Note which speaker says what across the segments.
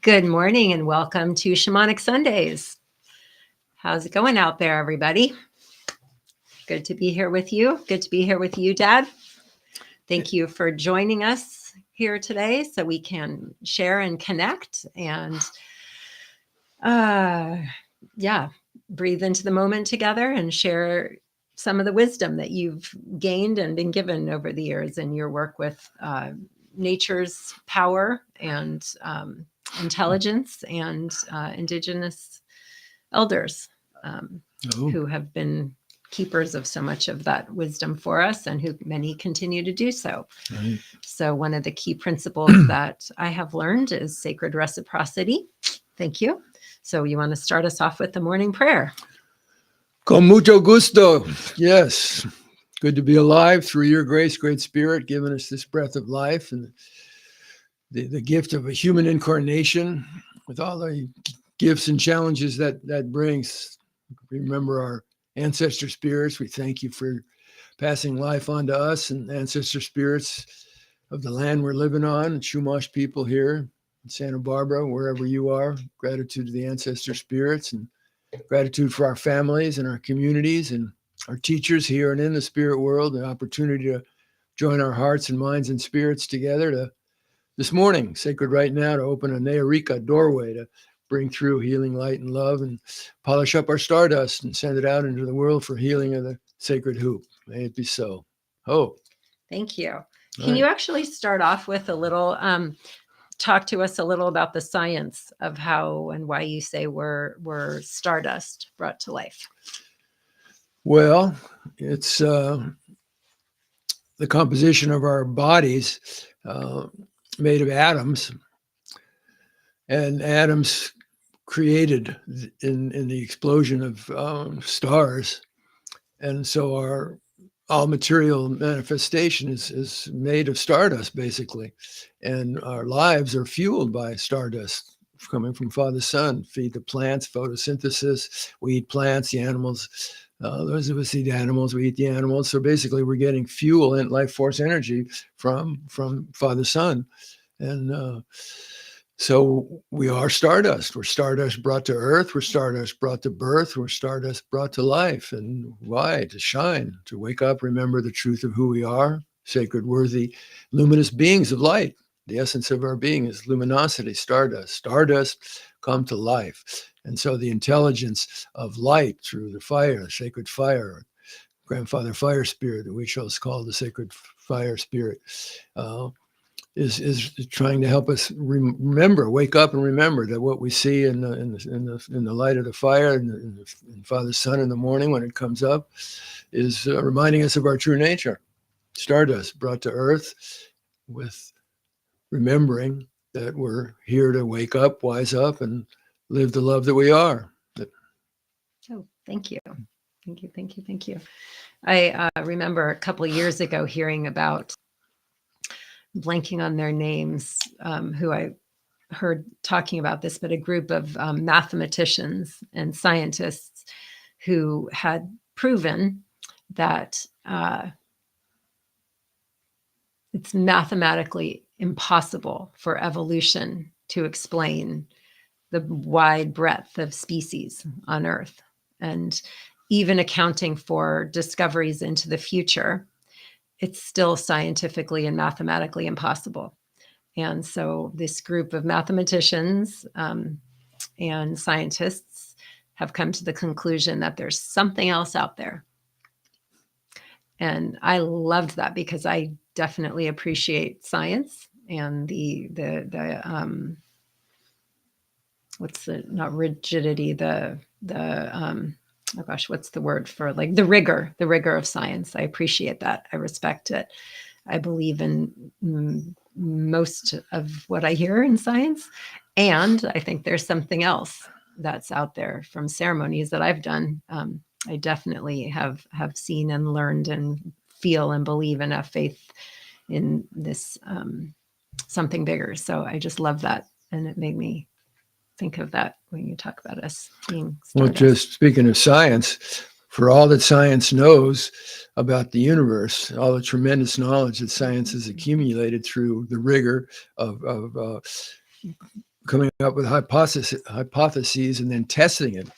Speaker 1: Good morning and welcome to Shamanic Sundays. How's it going out there, everybody? Good to be here with you. Good to be here with you, Dad. Thank you for joining us here today so we can share and connect and breathe into the moment together and share some of the wisdom that you've gained and been given over the years in your work with nature's power and intelligence and indigenous elders who have been keepers of so much of that wisdom for us and who many continue to do so. Right. So one of the key principles that I have learned is sacred reciprocity. Thank you. So you want to start us off with the morning prayer?
Speaker 2: Con mucho gusto. Yes. Good to be alive through your grace, great spirit, giving us this breath of life and the gift of a human incarnation with all the gifts and challenges that brings. Remember our ancestor spirits. We thank you for passing life on to us and ancestor spirits of the land we're living on, and Chumash people here in Santa Barbara, wherever you are. Gratitude to the ancestor spirits and gratitude for our families and our communities and our teachers here and in the spirit world, the opportunity to join our hearts and minds and spirits together to this morning, sacred right now, to open a Nearika doorway to bring through healing light and love and polish up our stardust and send it out into the world for healing of the sacred hoop. May it be so. Oh.
Speaker 1: Thank you. Can you actually start off with a little, talk to us a little about the science of how and why you say we're stardust brought to life?
Speaker 2: Well, it's the composition of our bodies made of atoms, and atoms created in the explosion of stars. And so our all material manifestation is made of stardust, basically. And our lives are fueled by stardust coming from Father Sun. Feed the plants, photosynthesis. We eat plants, the animals. Those of us eat animals, we eat the animals. So basically we're getting fuel and life force energy from Father Sun. And so we are stardust. We're stardust brought to earth. We're stardust brought to birth. We're stardust brought to life. And why? To shine, to wake up, remember the truth of who we are, sacred, worthy, luminous beings of light. The essence of our being is luminosity, stardust. Stardust come to life. And so the intelligence of light through the fire, sacred fire, grandfather fire spirit, that we chose call the sacred fire spirit, is trying to help us remember, wake up and remember that what we see in the light of the fire and Father's Sun in the morning when it comes up is reminding us of our true nature. Stardust brought to earth with remembering that we're here to wake up, wise up, and live the love that we are.
Speaker 1: Oh, thank you. Thank you. I remember a couple of years ago hearing about, blanking on their names, who I heard talking about this, but a group of mathematicians and scientists who had proven that it's mathematically impossible for evolution to explain the wide breadth of species on Earth. And even accounting for discoveries into the future, it's still scientifically and mathematically impossible. And so this group of mathematicians and scientists have come to the conclusion that there's something else out there. And I loved that because I definitely appreciate science and the what's the, not rigidity, oh gosh, what's the word for, like, the rigor of science. I appreciate that. I respect it. I believe in most of what I hear in science. And I think there's something else that's out there from ceremonies that I've done. I definitely have seen and learned and feel and believe and have faith in this something bigger. So I just love that. And it made me think of that when you talk about us being stardust.
Speaker 2: Well, just speaking of science, for all that science knows about the universe, all the tremendous knowledge that science has accumulated through the rigor of coming up with hypotheses and then testing it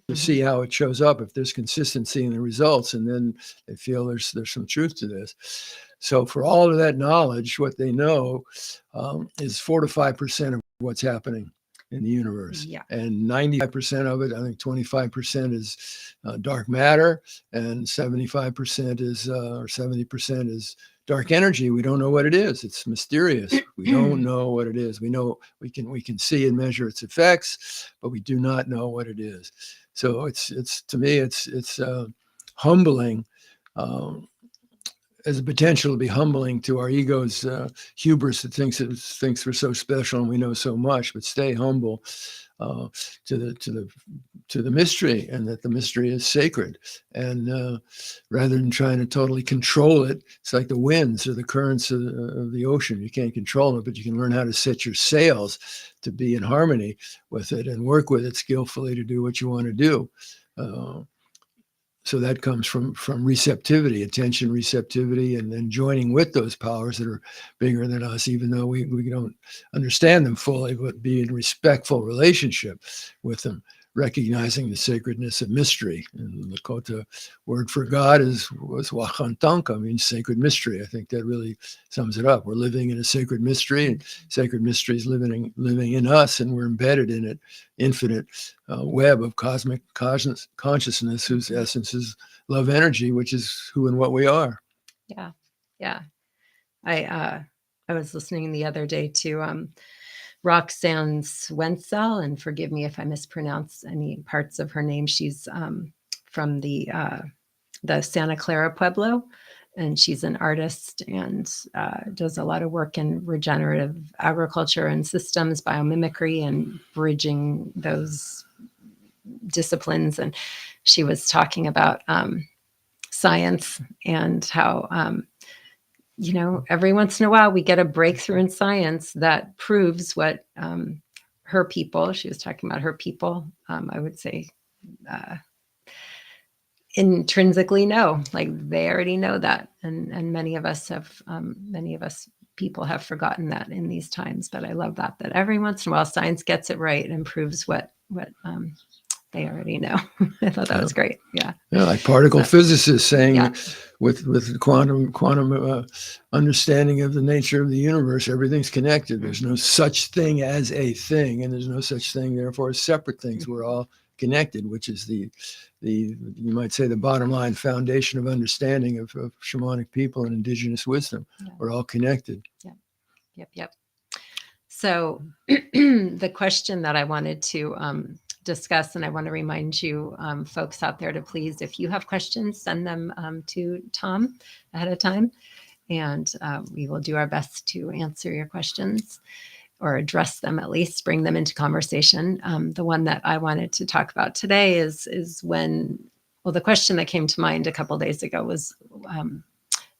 Speaker 2: to see how it shows up, if there's consistency in the results, and then they feel there's some truth to this. So for all of that knowledge, what they know is 4 to 5% of what's happening in the universe.
Speaker 1: Yeah.
Speaker 2: And 95% of it, I think 25% is dark matter, and 75% is, or 70% is dark energy. We don't know what it is. It's mysterious. We don't know what it is. We know we can see and measure its effects, but we do not know what it is. So it's to me, it's humbling. Has the potential to be humbling to our ego's hubris that thinks we're so special and we know so much. But stay humble to the mystery, and that the mystery is sacred. And rather than trying to totally control it, it's like the winds or the currents of the ocean. You can't control it, but you can learn how to set your sails to be in harmony with it and work with it skillfully to do what you want to do. So that comes from receptivity, attention, receptivity, and then joining with those powers that are bigger than us, even though we don't understand them fully, but be in respectful relationship with them, recognizing the sacredness of mystery. And the Lakota word for God was Wakantanka, means sacred mystery. I think that really sums it up. We're living in a sacred mystery, and sacred mystery is living in us, and we're embedded in it. Infinite web of cosmic consciousness, whose essence is love energy, which is who and what we are.
Speaker 1: Yeah. I was listening the other day to Roxanne Wenzel, and forgive me if I mispronounce any parts of her name. She's from the Santa Clara Pueblo, and she's an artist and does a lot of work in regenerative agriculture and systems, biomimicry, and bridging those disciplines. And she was talking about science and how every once in a while we get a breakthrough in science that proves what her people, she was talking about her people, I would say intrinsically know, like they already know that. And many of us people have forgotten that in these times. But I love that every once in a while science gets it right and proves what they already know. I thought that was great. Yeah,
Speaker 2: like particle physicists saying with quantum understanding of the nature of the universe, everything's connected. There's no such thing as a thing, and there's no such thing, therefore, as separate things. We're all connected, which is the you might say the bottom line foundation of understanding of shamanic people and indigenous wisdom. We're all connected.
Speaker 1: Yep. So the question that I wanted to discuss, and I want to remind you folks out there to please, if you have questions, send them to Tom ahead of time, and we will do our best to answer your questions or address them, at least bring them into conversation. The one that I wanted to talk about today is the question that came to mind a couple of days ago was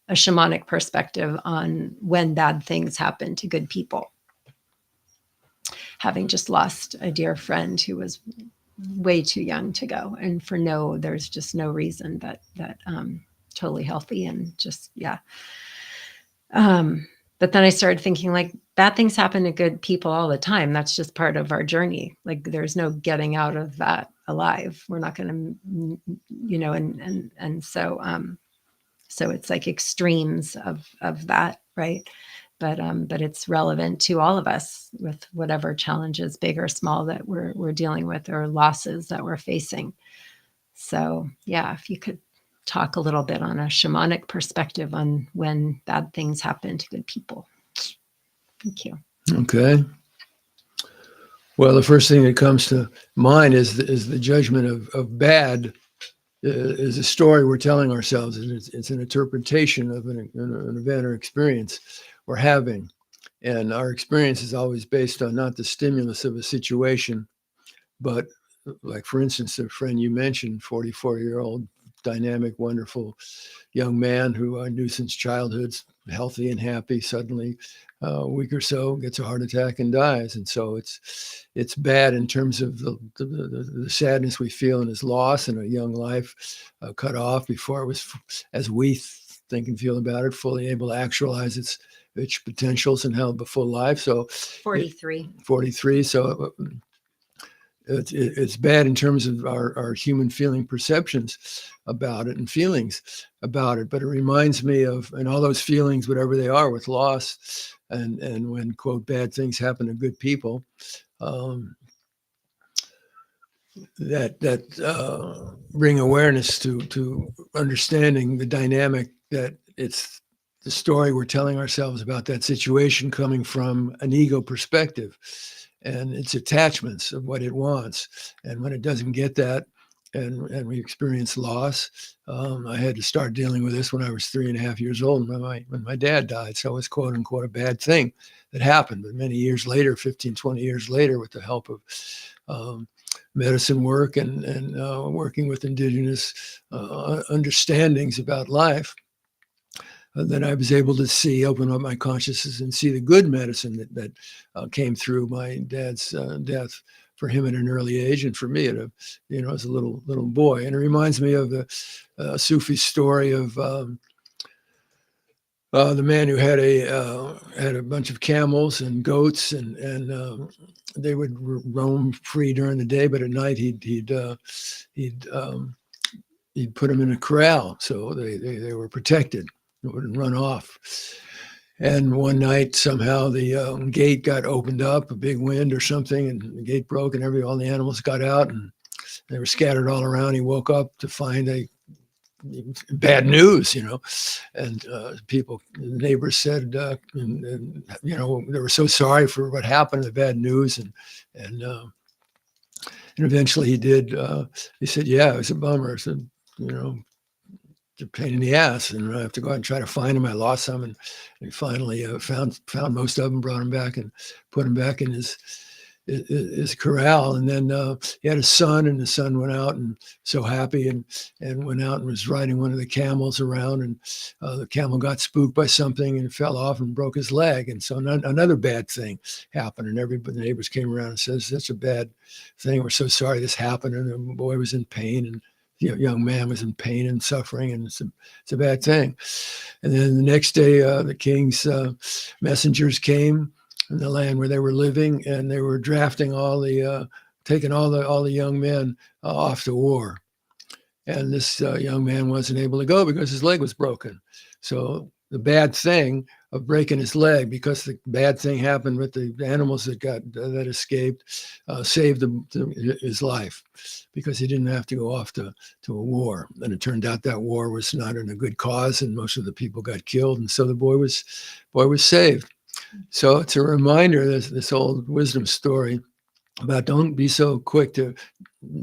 Speaker 1: a shamanic perspective on when bad things happen to good people. Having just lost a dear friend who was way too young to go, and there's just no reason that totally healthy and just, but then I started thinking, like, bad things happen to good people all the time. That's just part of our journey. Like, there's no getting out of that alive. We're not going to, and so it's like extremes of that, right? But it's relevant to all of us with whatever challenges, big or small, that we're dealing with, or losses that we're facing. So if you could talk a little bit on a shamanic perspective on when bad things happen to good people. Thank you.
Speaker 2: Okay. Well, the first thing that comes to mind is the judgment of bad is a story we're telling ourselves. It's an interpretation of an event or experience we're having. And our experience is always based on not the stimulus of a situation, but, like, for instance, the friend you mentioned, 44-year-old, dynamic, wonderful young man who I knew since childhood, healthy and happy, suddenly a week or so gets a heart attack and dies. And so it's bad in terms of the sadness we feel in his loss, and a young life cut off before it was, as we think and feel about it, fully able to actualize its its potentials and have a full life. So
Speaker 1: 43.
Speaker 2: 43. So it's bad in terms of our human feeling perceptions about it and feelings about it. But it reminds me of, and all those feelings, whatever they are, with loss and when, quote, bad things happen to good people, that bring awareness to understanding the dynamic, that it's the story we're telling ourselves about that situation coming from an ego perspective and its attachments of what it wants. And when it doesn't get that, and we experience loss, I had to start dealing with this when I was 3.5 years old when my dad died. So it was, quote unquote, a bad thing that happened. But many years later, 15, 20 years later, with the help of medicine work and working with indigenous understandings about life, then I was able to open up my consciousness and see the good medicine that came through my dad's death, for him at an early age, and for me as a little boy. And it reminds me of the Sufi story of the man who had a bunch of camels and goats, and they would roam free during the day, but at night he'd put them in a corral so they were protected. It wouldn't run off. And one night, somehow the gate got opened up, a big wind or something, and the gate broke, and all the animals got out, and they were scattered all around. He woke up to find bad news, and the neighbors said, they were so sorry for what happened, the bad news, and eventually he did. He said, "Yeah, it was a bummer." I said, a pain in the ass, and I have to go out and try to find him. I lost some, and we finally found most of them, brought him back, and put him back in his corral. And then he had a son, and the son went out and so happy, and went out and was riding one of the camels around, and the camel got spooked by something and fell off and broke his leg. And so another bad thing happened, and the neighbors came around and says, "That's a bad thing. We're so sorry this happened." And the boy was in pain, and young man was in pain and suffering, and it's a bad thing. And then the next day, the king's messengers came in the land where they were living, and they were drafting taking all the young men off to war. And this young man wasn't able to go because his leg was broken. So the bad thing of breaking his leg, because the bad thing happened with the animals that escaped, saved his life, because he didn't have to go off to a war. And it turned out that war was not in a good cause, and most of the people got killed. And so the boy was saved. So it's a reminder, this old wisdom story about don't be so quick to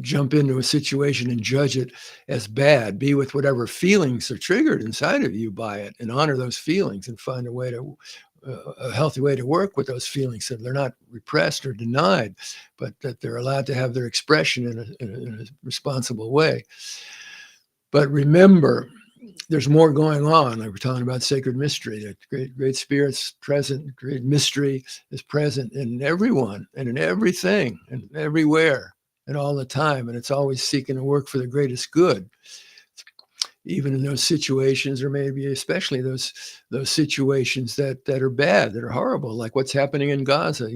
Speaker 2: jump into a situation and judge it as bad. Be with whatever feelings are triggered inside of you by it, and honor those feelings, and find a healthy way to work with those feelings, so they're not repressed or denied, but that they're allowed to have their expression in a responsible way. But remember, there's more going on. Like we're talking about sacred mystery, that great spirit's present, great mystery is present in everyone and in everything and everywhere and all the time. And it's always seeking to work for the greatest good, even in those situations, or maybe especially those situations that are bad, that are horrible, like what's happening in Gaza.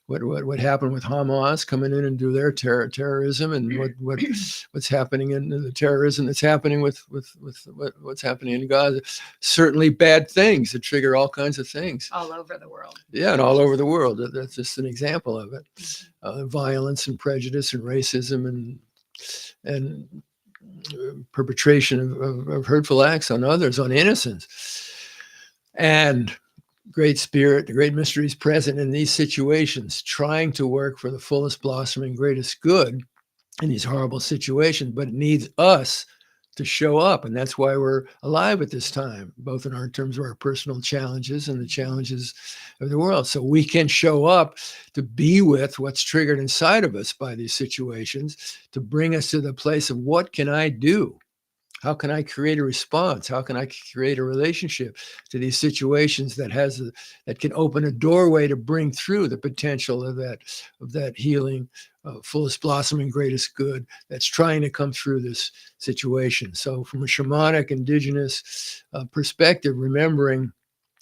Speaker 2: What happened with Hamas coming in and do their terrorism, and what's happening in the terrorism that's happening with what's happening in Gaza. Certainly bad things that trigger all kinds of things
Speaker 1: all over the world.
Speaker 2: Yeah, and all over the world. That's just an example of it. Violence and prejudice and racism and perpetration of hurtful acts on others, on innocents. And great spirit, the great mystery is present in these situations, trying to work for the fullest blossoming, greatest good in these horrible situations, but it needs us to show up. And that's why we're alive at this time, both in terms of our personal challenges and the challenges of the world. So we can show up to be with what's triggered inside of us by these situations, to bring us to the place of, what can I do? How can I create a response? How can I create a relationship to these situations that can open a doorway to bring through the potential of that healing, fullest blossoming, greatest good that's trying to come through this situation. So from a shamanic, indigenous perspective, remembering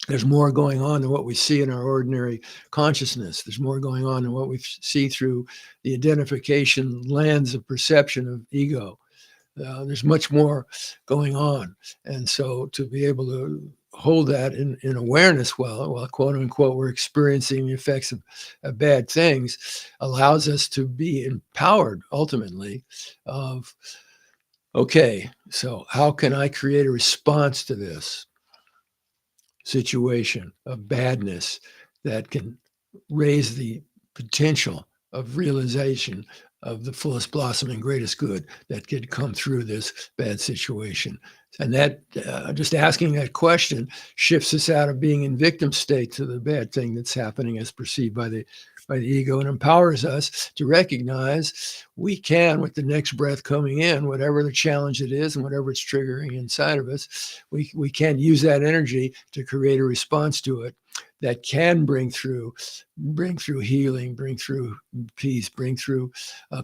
Speaker 2: There's more going on than what we see in our ordinary consciousness. There's more going on than what we see through the identification lens of perception of ego. There's much more going on. And so to be able to hold that in awareness while quote unquote we're experiencing the effects of bad things allows us to be empowered ultimately of, okay, so how can I create a response to this situation of badness that can raise the potential of realization of the fullest blossoming greatest good that could come through this bad situation. And that just asking that question shifts us out of being in victim state to the bad thing that's happening as perceived by the ego, and empowers us to recognize we can, with the next breath coming in, whatever the challenge it is and whatever it's triggering inside of us, we can use that energy to create a response to it that can bring through healing, bring through peace, bring through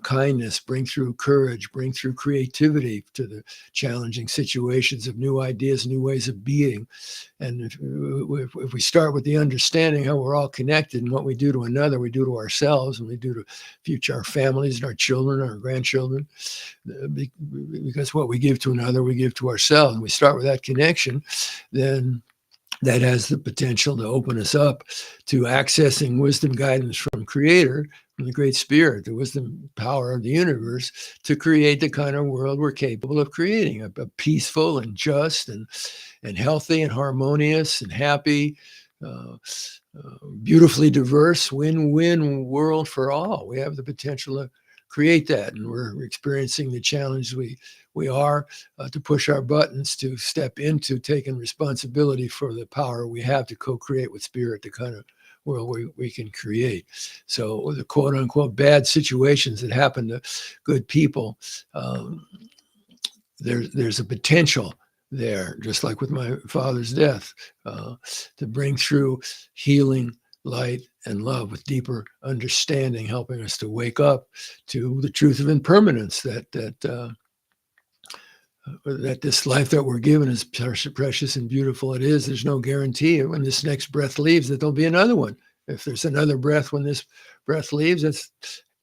Speaker 2: kindness, bring through courage, bring through creativity to the challenging situations of new ideas, new ways of being. And if we start with the understanding how we're all connected, and what we do to another, we do to ourselves, and we do to our families and our children, our grandchildren, because what we give to another, we give to ourselves. And we start with that connection, then that has the potential to open us up to accessing wisdom guidance from Creator, from the Great Spirit, the wisdom power of the universe, to create the kind of world we're capable of creating, a peaceful and just and healthy and harmonious and happy, beautifully diverse, win-win world for all. We have the potential to create that, and we're experiencing the challenge we are to push our buttons to step into taking responsibility for the power we have to co-create with Spirit, the kind of world we can create. So the quote unquote bad situations that happen to good people, there's a potential there, just like with my father's death, to bring through healing, light, and love with deeper understanding, helping us to wake up to the truth of impermanence, that this life that we're given is precious and beautiful. It is. There's no guarantee when this next breath leaves that there'll be another one. If there's another breath when this breath leaves, that's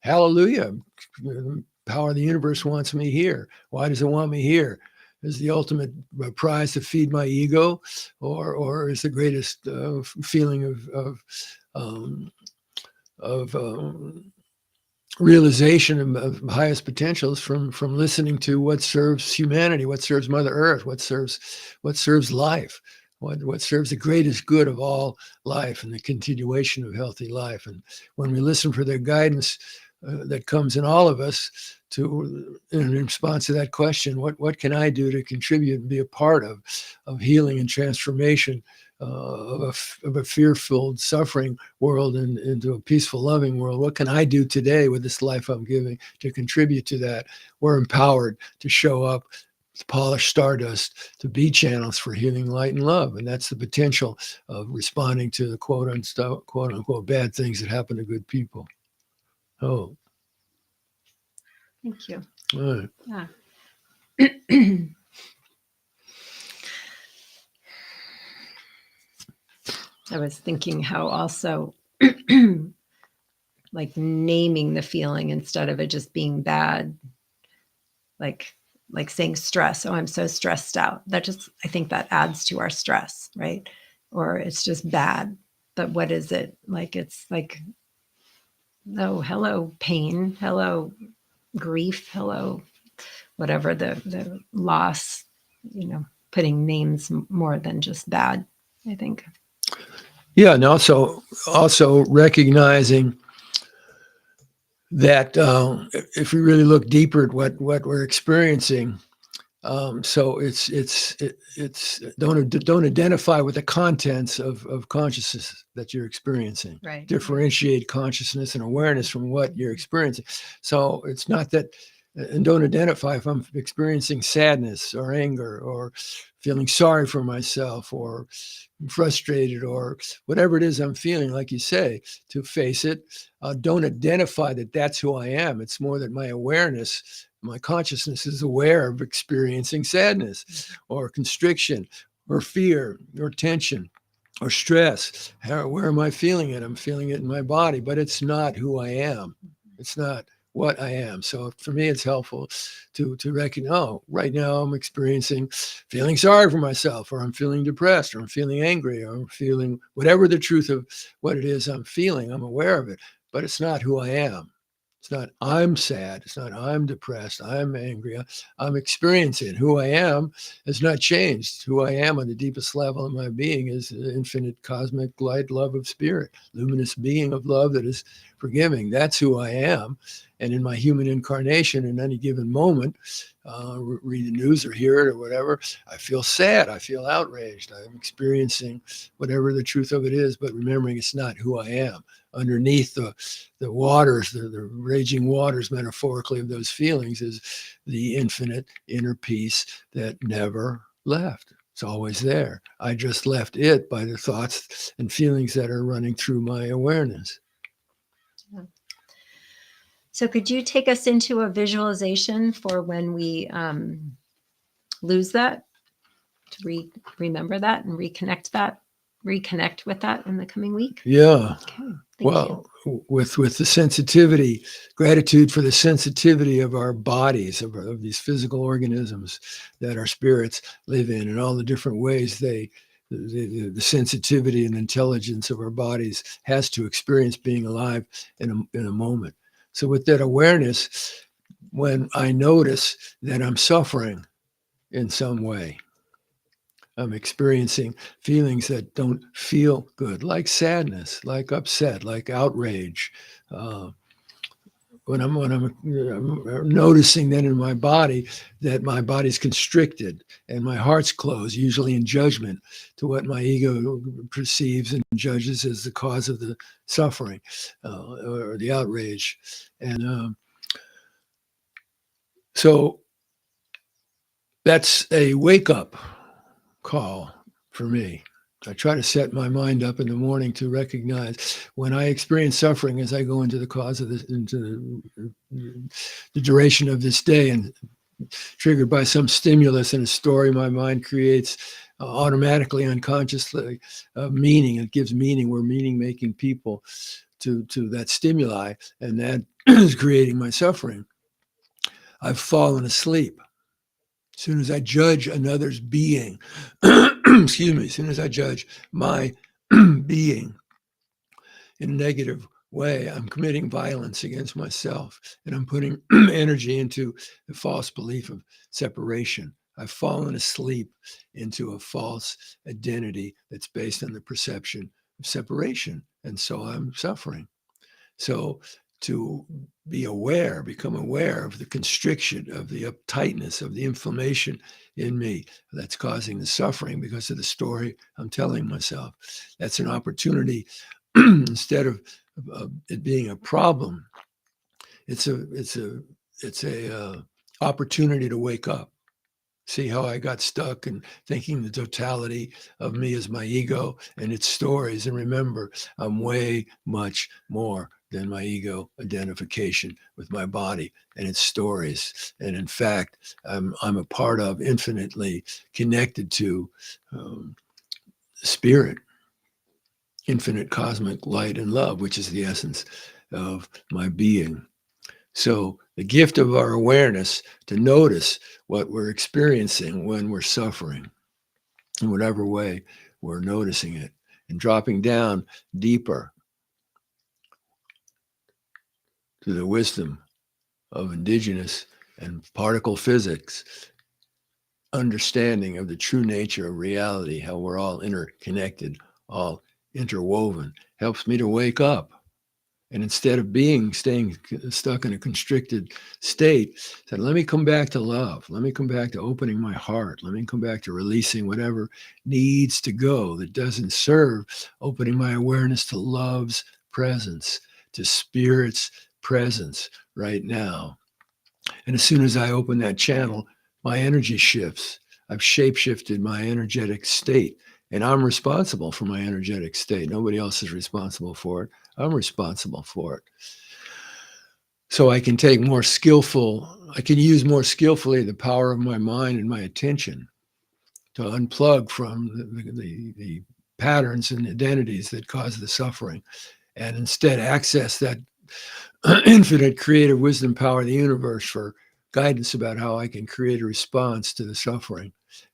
Speaker 2: hallelujah. The power of the universe wants me here. Why does it want me here? Is the ultimate prize to feed my ego, or is the greatest feeling of realization of highest potentials from listening to what serves humanity, what serves Mother Earth, what serves life, what serves the greatest good of all life and the continuation of healthy life. And when we listen for their guidance that comes in all of us, in response to that question, what can I do to contribute and be a part of healing and transformation of a fear-filled, suffering world into a peaceful, loving world? What can I do today with this life I'm giving to contribute to that? We're empowered to show up, polished stardust, to be channels for healing, light, and love. And that's the potential of responding to the quote unquote bad things that happen to good people. Oh.
Speaker 1: Thank you.
Speaker 2: All right.
Speaker 1: Yeah. I was thinking how also like naming the feeling instead of it just being bad, like saying stress. Oh, I'm so stressed out. That just, I think that adds to our stress, right? Or it's just bad. But what is it? Like, it's like, oh, hello, pain. Hello, grief. Hello, whatever the loss, putting names more than just bad, I think.
Speaker 2: Yeah, and also recognizing that if we really look deeper at what we're experiencing, so it's don't identify with the contents of consciousness that you're experiencing.
Speaker 1: Right.
Speaker 2: Differentiate consciousness and awareness from what you're experiencing. So it's not that, and don't identify if I'm experiencing sadness or anger or feeling sorry for myself or frustrated or whatever it is I'm feeling, like you say, to face it. Don't identify that that's who I am. It's more that my awareness, my consciousness is aware of experiencing sadness or constriction or fear or tension. or stress. Where am I feeling it? I'm feeling it in my body, but it's not who I am. It's not what I am. So for me, it's helpful to recognize, oh, right now I'm experiencing feeling sorry for myself, or I'm feeling depressed, or I'm feeling angry, or I'm feeling whatever the truth of what it is I'm feeling. I'm aware of it, but it's not who I am. It's not I'm sad. It's not I'm depressed. I'm angry. I'm experiencing it. Who I am has not changed. Who I am on the deepest level of my being is the infinite cosmic light, love of spirit, luminous being of love that is forgiving. That's who I am. And in my human incarnation, in any given moment, read the news or hear it or whatever, I feel sad. I feel outraged. I'm experiencing whatever the truth of it is, but remembering it's not who I am. Underneath the waters, the raging waters, metaphorically, of those feelings is the infinite inner peace that never left. It's always there. I just left it by the thoughts and feelings that are running through my awareness.
Speaker 1: Yeah. So could you take us into a visualization for when we lose that, to remember that and reconnect with that in the coming week?
Speaker 2: Yeah.
Speaker 1: Okay.
Speaker 2: Well, with the sensitivity, gratitude for the sensitivity of our bodies, of these physical organisms that our spirits live in, and all the different ways the sensitivity and intelligence of our bodies has to experience being alive in a moment. So with that awareness, when I notice that I'm suffering in some way, I'm experiencing feelings that don't feel good, like sadness, like upset, like outrage. When I'm noticing then in my body that my body's constricted and my heart's closed, usually in judgment to what my ego perceives and judges as the cause of the suffering or the outrage. And so that's a wake-up call for me. I try to set my mind up in the morning to recognize when I experience suffering as I go into the cause of this, into the duration of this day, and triggered by some stimulus and a story my mind creates automatically, unconsciously, meaning. It gives meaning. We're meaning-making people to that stimuli, and that is creating my suffering. I've fallen asleep. As soon as I judge another's being, excuse me, as soon as I judge my being in a negative way, I'm committing violence against myself, and I'm putting energy into the false belief of separation. I've fallen asleep into a false identity that's based on the perception of separation, and so I'm suffering. So to be aware, become aware of the constriction, of the uptightness, of the inflammation in me that's causing the suffering because of the story I'm telling myself. That's an opportunity. Instead of it being a problem, it's a opportunity to wake up. See how I got stuck in thinking the totality of me as my ego and its stories. And remember, I'm way much more than my ego identification with my body and its stories. And in fact, I'm a part of, infinitely connected to spirit, infinite cosmic light and love, which is the essence of my being. So the gift of our awareness to notice what we're experiencing when we're suffering, in whatever way we're noticing it, and dropping down deeper to the wisdom of indigenous and particle physics, understanding of the true nature of reality, how we're all interconnected, all interwoven, helps me to wake up. And instead of staying stuck in a constricted state, said, let me come back to love. Let me come back to opening my heart. Let me come back to releasing whatever needs to go that doesn't serve, opening my awareness to love's presence, to spirit's presence right now. And as soon as I open that channel, my energy shifts. I've shape-shifted my energetic state. And I'm responsible for my energetic state. Nobody else is responsible for it. I'm responsible for it. So I can use more skillfully the power of my mind and my attention to unplug from the patterns and identities that cause the suffering, and instead access that infinite creative wisdom power of the universe for guidance about how I can create a response to the suffering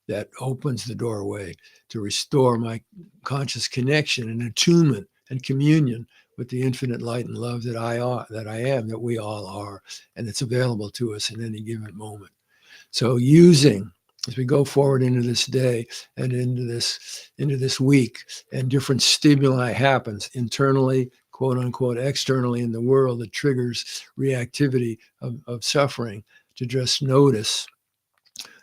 Speaker 2: that opens the doorway to restore my conscious connection and attunement and communion with the infinite light and love that I am, that we all are, and it's available to us in any given moment. So using, as we go forward into this day and into this week, and different stimuli happens internally, quote unquote, externally in the world that triggers reactivity of suffering, to just notice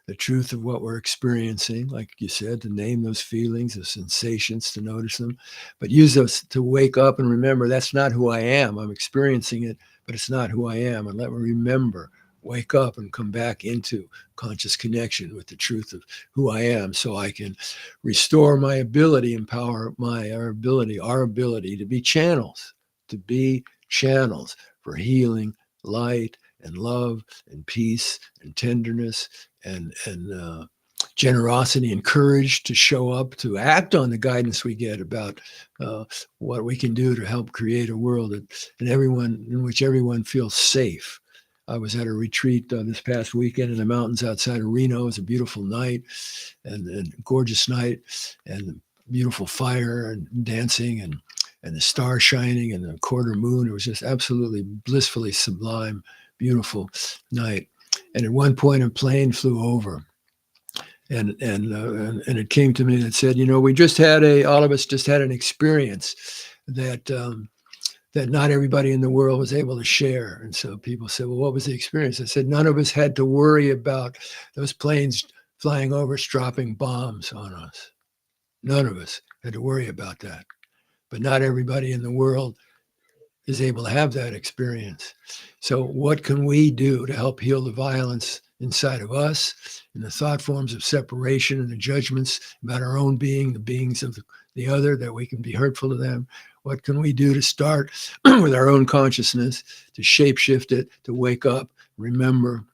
Speaker 2: the truth of what we're experiencing, like you said, to name those feelings, the sensations, to notice them, but use those to wake up and remember that's not who I am. I'm experiencing it, but it's not who I am. And let me remember, wake up and come back into conscious connection with the truth of who I am, so I can restore my ability, empower our ability to be channels, for healing, light, and love, and peace, and tenderness, and generosity, and courage to show up, to act on the guidance we get about what we can do to help create a world in which everyone feels safe. I was at a retreat this past weekend in the mountains outside of Reno. It was a beautiful night, and gorgeous night, and beautiful fire and dancing, and the stars shining, and the quarter moon. It was just absolutely blissfully sublime, beautiful night. And at one point, a plane flew over, and it came to me and it said, all of us just had an experience that not everybody in the world was able to share. And so people said, well, what was the experience? I said, none of us had to worry about those planes flying over us, dropping bombs on us. None of us had to worry about that. But not everybody in the world is able to have that experience. So what can we do to help heal the violence inside of us, and the thought forms of separation, and the judgments about our own being, the beings of the other, that we can be hurtful to them? What can we do to start with our own consciousness, to shapeshift it, to wake up, remember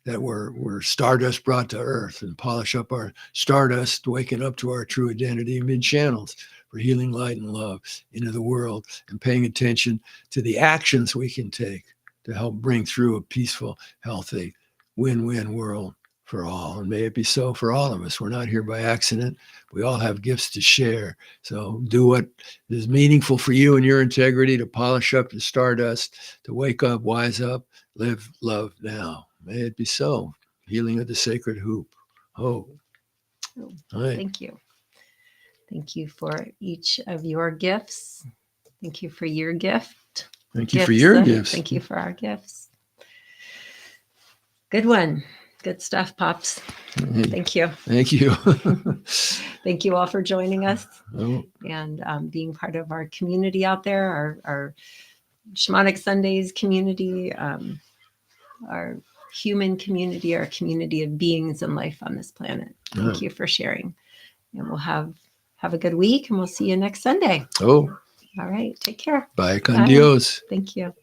Speaker 2: that we're stardust brought to earth, and polish up our stardust, waking up to our true identity, and be channels for healing light and love into the world, and paying attention to the actions we can take to help bring through a peaceful, healthy, win-win world for all. And may it be so for all of us. We're not here by accident. We all have gifts to share. So do what is meaningful for you and your integrity, to polish up the stardust, to wake up, wise up, live, love now. May it be so. Healing of the sacred hoop. Oh.
Speaker 1: Oh,
Speaker 2: right.
Speaker 1: Thank you. Thank you for each of your gifts. Thank you for your gift.
Speaker 2: Thank you for your gifts.
Speaker 1: Thank you for our gifts. Good one. Good stuff, Pops.
Speaker 2: Hey,
Speaker 1: thank you.
Speaker 2: Thank you.
Speaker 1: Thank you all for joining us
Speaker 2: and
Speaker 1: being part of our community out there, our Shamanic Sundays community, our human community, our community of beings and life on this planet. Thank you for sharing. And we'll have a good week, and we'll see you next Sunday.
Speaker 2: Oh.
Speaker 1: All right. Take care.
Speaker 2: Bye con Dios.
Speaker 1: Thank you.